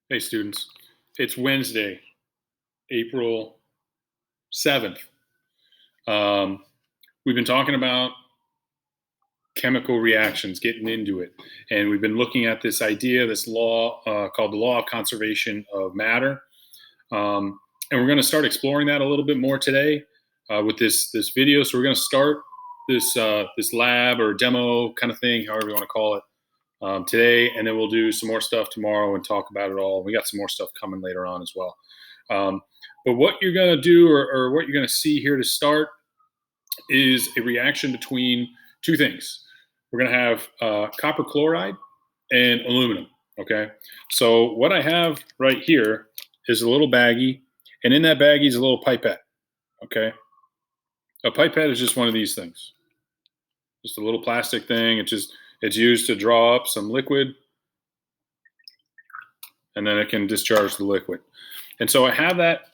Hey students, it's Wednesday, April 7th. We've been talking about chemical reactions, getting into it. And we've been looking at this idea, this law called the law of conservation of matter. And we're going to start exploring that a little bit more today with this video. So we're going to start this lab or demo kind of thing, however you want to call it, today, and then we'll do some more stuff tomorrow and talk about it all. We got some more stuff coming later on as well. But what you're going to do, or what you're going to see here to start, is a reaction between two things. We're going to have copper chloride and aluminum. Okay, so what I have right here is a little baggie, and in that baggie is a little pipette. Okay, a pipette is just one of these things, just a little plastic thing. It's used to draw up some liquid, and then it can discharge the liquid. And so I have that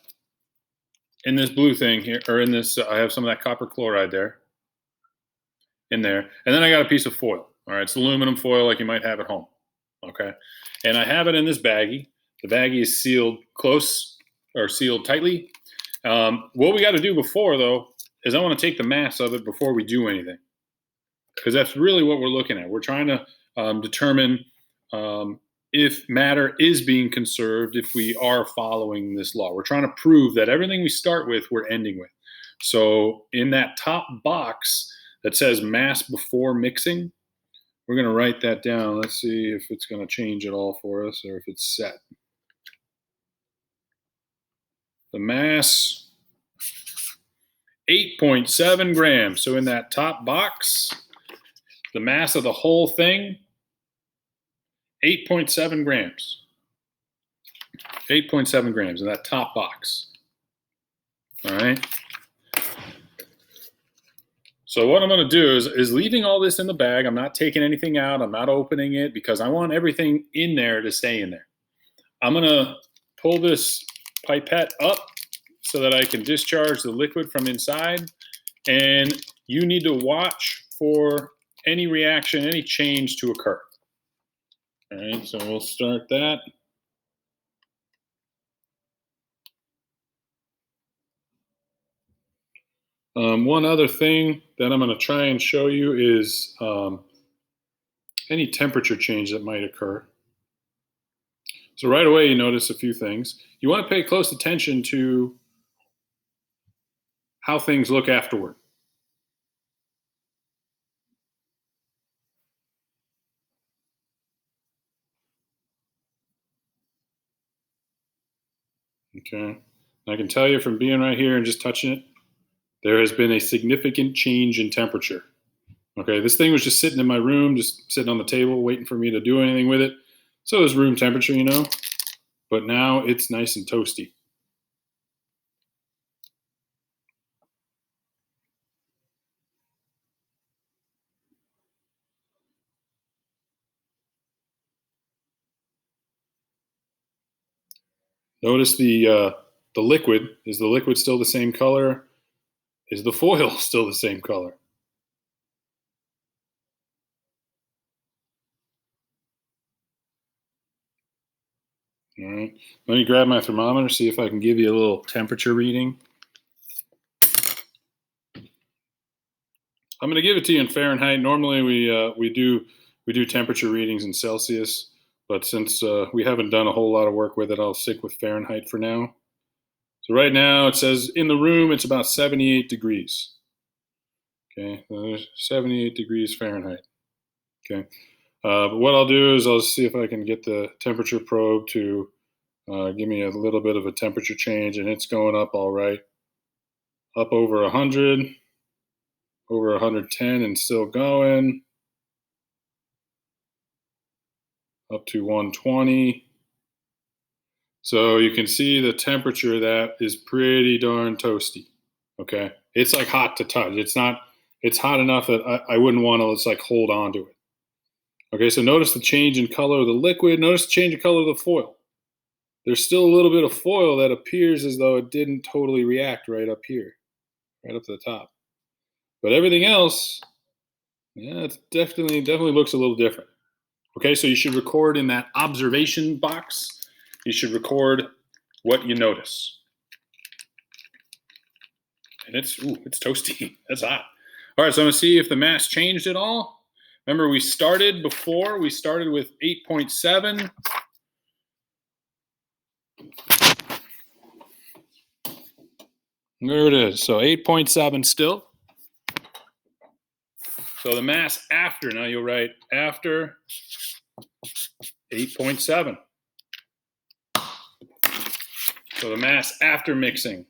in this blue thing here, or in this, I have some of that copper chloride there, in there. And then I got a piece of foil. All right, it's aluminum foil like you might have at home. Okay, and I have it in this baggie. The baggie is sealed close, or sealed tightly. What we got to do before, though, is I want to take the mass of it before we do anything, because that's really what we're looking at. We're trying to determine if matter is being conserved, if we are following this law. We're trying to prove that everything we start with, we're ending with. So in that top box that says mass before mixing, we're going to write that down. Let's see if it's going to change at all for us, or if it's set. The mass, 8.7 grams. So in that top box, the mass of the whole thing, 8.7 grams. 8.7 grams in that top box. All right. So what I'm going to do is leaving all this in the bag. I'm not taking anything out. I'm not opening it, because I want everything in there to stay in there. I'm going to pull this pipette up so that I can discharge the liquid from inside. And you need to watch for any reaction, any change to occur. All right, so we'll start that. One other thing that I'm going to try and show you is any temperature change that might occur. So right away, you notice a few things. You want to pay close attention to how things look afterward. Okay, I can tell you from being right here and just touching it, there has been a significant change in temperature. Okay, this thing was just sitting in my room, just sitting on the table, waiting for me to do anything with it. So it was room temperature, you know, but now it's nice and toasty. Notice the liquid. Is the liquid still the same color? Is the foil still the same color? All right, let me grab my thermometer, see if I can give you a little temperature reading. I'm going to give it to you in Fahrenheit. Normally we do temperature readings in Celsius, but since we haven't done a whole lot of work with it, I'll stick with Fahrenheit for now. So right now it says in the room it's about 78 degrees. Okay, 78 degrees Fahrenheit. Okay, but what I'll do is I'll see if I can get the temperature probe to give me a little bit of a temperature change, and it's going up all right, up over 100, over 110, and still going, up to 120. So you can see the temperature that is pretty darn toasty. Okay, it's like hot to touch. It's hot enough that I wouldn't want to just like hold on to it. Okay, so notice the change in color of the liquid. Notice the change in color of the foil. There's still a little bit of foil that appears as though it didn't totally react right up here, right up to the top. But everything else, yeah, it definitely looks a little different. Okay, so you should record in that observation box you should record what you notice. And it's toasty. That's hot. All right, so I'm going to see if the mass changed at all. Remember, we started with 8.7. There it is. So 8.7 still. So the mass after, now you'll write after 8.7. So the mass after mixing,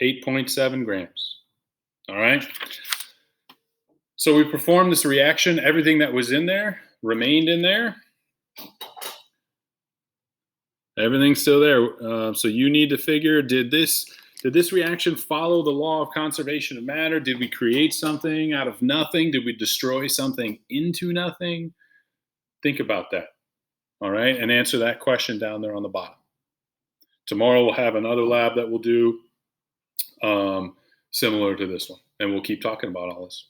8.7 grams. All right. So we performed this reaction. Everything that was in there remained in there. Everything's still there. So you need to figure, did this reaction follow the law of conservation of matter? Did we create something out of nothing? Did we destroy something into nothing? Think about that. All right. And answer that question down there on the bottom. Tomorrow we'll have another lab that we'll do similar to this one. And we'll keep talking about all this.